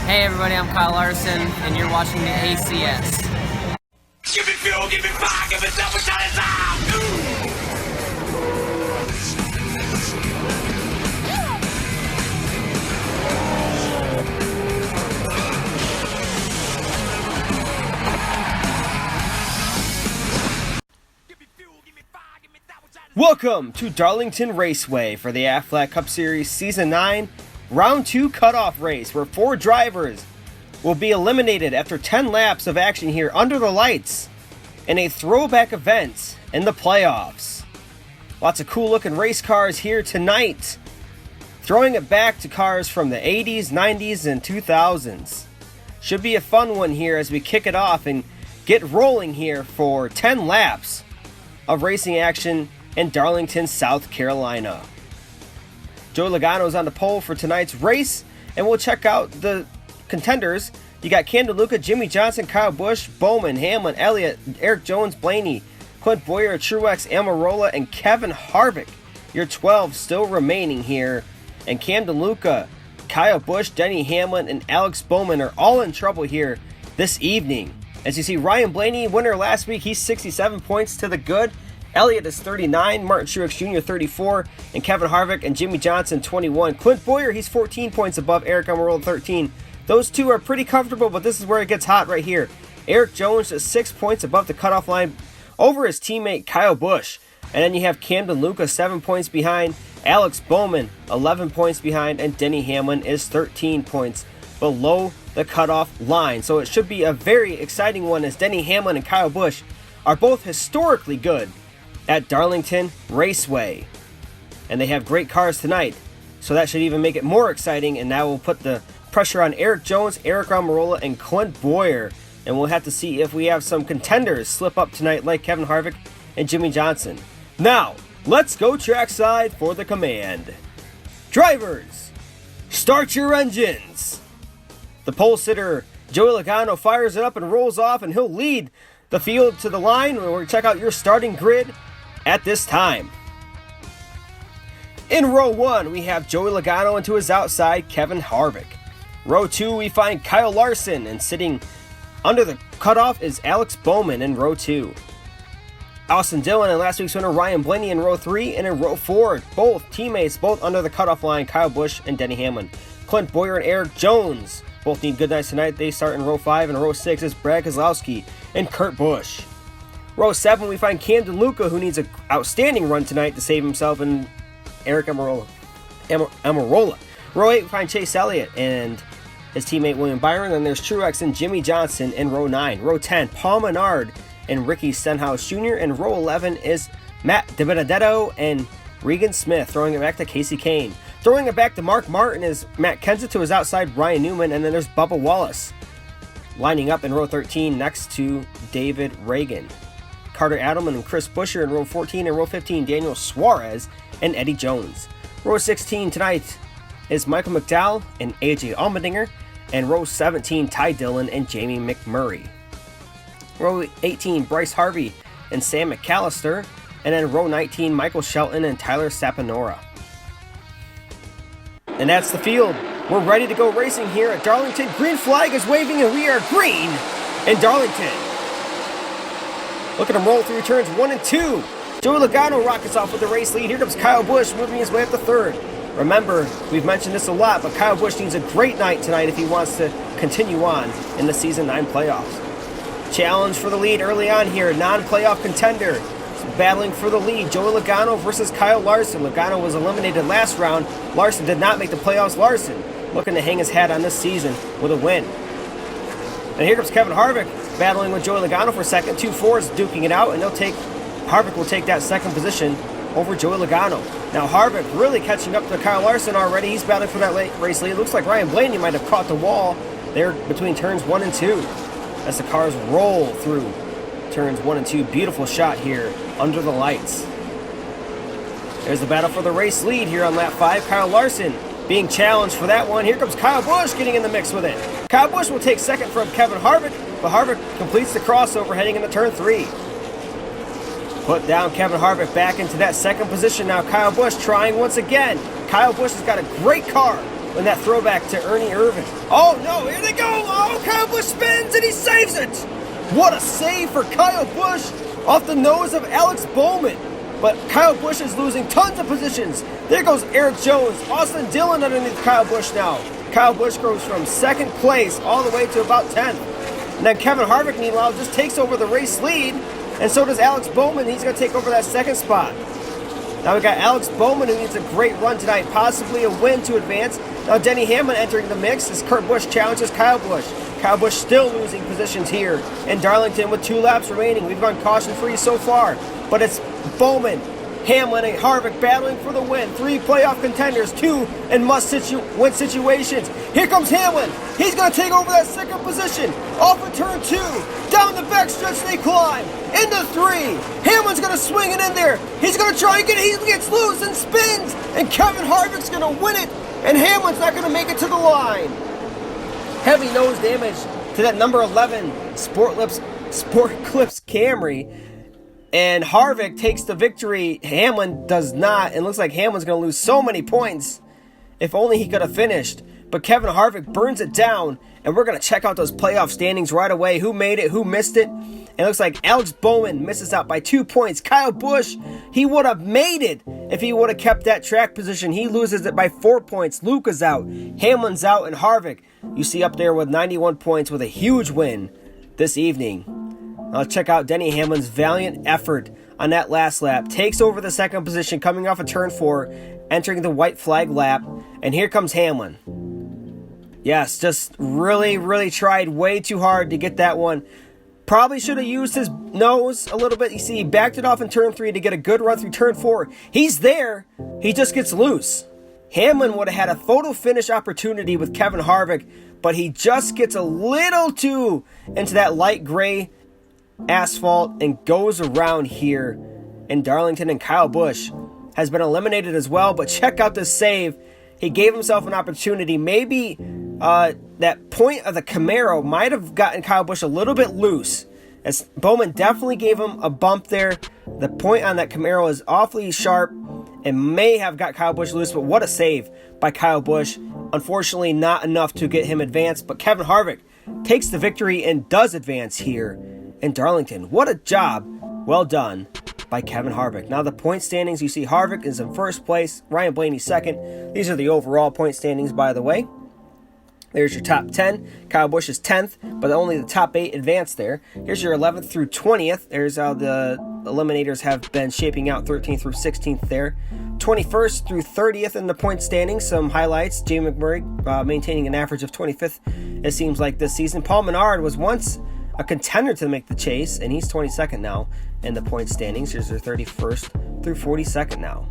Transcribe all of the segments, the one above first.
Hey everybody, I'm Kyle Larson, and you're watching the ACS. Give me fuel, give me fire, give me double shot of time. Welcome to Darlington Raceway for the Aflac Cup Series Season 9 Round 2 Cutoff Race, where 4 drivers will be eliminated after 10 laps of action here under the lights in a throwback event in the playoffs. Lots of cool looking race cars here tonight, throwing it back to cars from the 80s, 90s, and 2000s. Should be a fun one here as we kick it off and get rolling here for 10 laps of racing action in Darlington, South Carolina. Joey Logano is on the pole for tonight's race, and we'll check out the contenders. You got Cam DeLuca, Jimmie Johnson, Kyle Busch, Bowman, Hamlin, Elliott, Erik Jones, Blaney, Clint Bowyer, Truex, Almirola, and Kevin Harvick. Your 12 still remaining here, and Cam DeLuca, Kyle Busch, Denny Hamlin, and Alex Bowman are all in trouble here this evening. As you see, Ryan Blaney, winner last week, he's 67 points to the good. Elliott is 39, Martin Truex Jr. 34, and Kevin Harvick and Jimmie Johnson 21. Clint Bowyer, he's 14 points above Aric Almirola 13. Those two are pretty comfortable, but this is where it gets hot right here. Erik Jones is 6 points above the cutoff line over his teammate Kyle Busch. And then you have Cam DeLuca 7 points behind, Alex Bowman 11 points behind, and Denny Hamlin is 13 points below the cutoff line. So it should be a very exciting one as Denny Hamlin and Kyle Busch are both historically good at Darlington Raceway. And they have great cars tonight, so that should even make it more exciting, and now we'll put the pressure on Erik Jones, Aric Almirola, and Clint Bowyer, and we'll have to see if we have some contenders slip up tonight like Kevin Harvick and Jimmie Johnson. Now, let's go trackside for the command. Drivers, start your engines. The pole sitter, Joey Logano, fires it up and rolls off, and he'll lead the field to the line. We're going to check out your starting grid at this time. In row 1, we have Joey Logano, and to his outside, Kevin Harvick. Row 2, we find Kyle Larson, and sitting under the cutoff is Alex Bowman in row 2. Austin Dillon and last week's winner Ryan Blaney in row 3, and in row 4, both teammates, both under the cutoff line, Kyle Busch and Denny Hamlin. Clint Bowyer and Erik Jones both need good nights tonight. They start in row 5, and row 6 is Brad Keselowski and Kurt Busch. Row 7, we find Cam DeLuca, who needs an outstanding run tonight to save himself, and Aric Almirola. Row 8, we find Chase Elliott and his teammate William Byron. Then there's Truex and Jimmie Johnson in row 9. Row 10, Paul Menard and Ricky Stenhouse Jr. And row 11 is Matt DiBenedetto and Regan Smith, throwing it back to Kasey Kahne. Throwing it back to Mark Martin is Matt Kenseth, to his outside Ryan Newman, and then there's Bubba Wallace lining up in row 13 next to David Ragan. Carter Adelman and Chris Buescher in row 14, and row 15 Daniel Suarez and Eddie Jones. Row 16 tonight is Michael McDowell and AJ Allmendinger, and row 17 Ty Dillon and Jamie McMurray. Row 18 Bryce Harvey and Sam McAllister, and then row 19 Michael Shelton and Tyler Saponara. And that's the field. We're ready to go racing here at Darlington. Green flag is waving, and we are green in Darlington. Look at him roll through turns 1 and 2. Joey Logano rockets off with the race lead. Here comes Kyle Busch moving his way up to third. Remember, we've mentioned this a lot, but Kyle Busch needs a great night tonight if he wants to continue on in the Season 9 playoffs. Challenge for the lead early on here. Non-playoff contender battling for the lead. Joey Logano versus Kyle Larson. Logano was eliminated last round. Larson did not make the playoffs. Larson looking to hang his hat on this season with a win. And here comes Kevin Harvick battling with Joey Logano for second. 2 4s duking it out, and Harvick will take that second position over Joey Logano. Now Harvick really catching up to Kyle Larson already. He's battling for that late race lead. It looks like Ryan Blaney might have caught the wall there between turns 1 and 2 as the cars roll through turns 1 and 2. Beautiful shot here under the lights. There's the battle for the race lead here on lap 5. Kyle Larson being challenged for that one. Here comes Kyle Busch getting in the mix with it. Kyle Busch will take second from Kevin Harvick, but Harvick completes the crossover heading into turn 3. Put down Kevin Harvick back into that second position now. Kyle Busch trying once again. Kyle Busch has got a great car, in that throwback to Ernie Irvin. Oh no, here they go! Oh, Kyle Busch spins and he saves it! What a save for Kyle Busch off the nose of Alex Bowman. But Kyle Busch is losing tons of positions. There goes Eric Jones, Austin Dillon underneath Kyle Busch now. Kyle Busch goes from second place all the way to about 10th. And then Kevin Harvick, meanwhile, just takes over the race lead. And so does Alex Bowman. He's going to take over that second spot. Now we got Alex Bowman, who needs a great run tonight, possibly a win to advance. Now Denny Hamlin entering the mix as Kurt Busch challenges Kyle Busch. Kyle Busch still losing positions here in Darlington with 2 laps remaining. We've gone caution-free so far, but it's Bowman, Hamlin, and Harvick battling for the win. 3 playoff contenders, 2 in must-win situations. Here comes Hamlin. He's going to take over that second position. Off of turn 2. Down the backstretch they climb. Into 3. Hamlin's going to swing it in there. He's going to try and get it. He gets loose and spins. And Kevin Harvick's going to win it. And Hamlin's not going to make it to the line. Heavy nose damage to that number 11 Sport Clips Camry. And Harvick takes the victory. Hamlin does not. It looks like Hamlin's going to lose so many points. If only he could have finished. But Kevin Harvick burns it down. And we're going to check out those playoff standings right away. Who made it? Who missed it? It looks like Alex Bowman misses out by 2 points. Kyle Busch, he would have made it if he would have kept that track position. He loses it by 4 points. Luca's out. Hamlin's out. And Harvick, you see up there with 91 points with a huge win this evening. Now check out Denny Hamlin's valiant effort on that last lap. Takes over the second position coming off of turn 4, entering the white flag lap. And here comes Hamlin. Yes, just really tried way too hard to get that one. Probably should have used his nose a little bit. You see, he backed it off in turn 3 to get a good run through turn 4. He's there. He just gets loose. Hamlin would have had a photo finish opportunity with Kevin Harvick, but he just gets a little too into that light gray asphalt and goes around here in Darlington. And Kyle Busch has been eliminated as well, but check out this save. He gave himself an opportunity. Maybe that point of the Camaro might have gotten Kyle Busch a little bit loose, as Bowman definitely gave him a bump there. The point on that Camaro is awfully sharp and may have got Kyle Busch loose, but what a save by Kyle Busch. Unfortunately, not enough to get him advanced, but Kevin Harvick takes the victory and does advance here in Darlington. What a job. Well done by Kevin Harvick. Now the point standings, you see Harvick is in first place, Ryan Blaney second. These are the overall point standings, by the way. There's your top 10. Kyle Busch is 10th, but only the top 8 advance there. Here's your 11th through 20th. There's how the eliminators have been shaping out, 13th through 16th there. 21st through 30th in the point standings. Some highlights. Jamie McMurray maintaining an average of 25th, it seems like, this season. Paul Menard was once a contender to make the chase, and he's 22nd now in the point standings. Here's their 31st through 42nd now.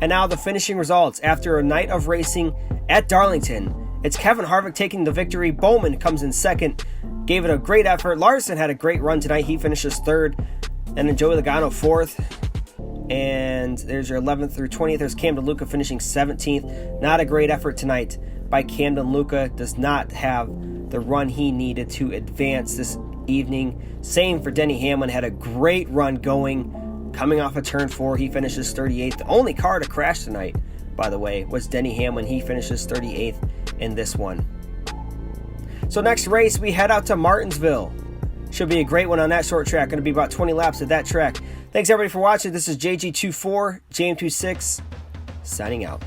And now the finishing results. After a night of racing at Darlington, it's Kevin Harvick taking the victory. Bowman comes in second, gave it a great effort. Larson had a great run tonight. He finishes third. And then Joey Logano fourth. And there's your 11th through 20th. There's Camden Luca finishing 17th. Not a great effort tonight by Camden Luca. Does not have the run he needed to advance this evening. Same for Denny Hamlin. Had a great run going. Coming off of turn 4, he finishes 38th. The only car to crash tonight, by the way, was Denny Hamlin. He finishes 38th in this one. So next race, we head out to Martinsville. Should be a great one on that short track. Going to be about 20 laps at that track. Thanks everybody for watching. This is JG24, JM26, signing out.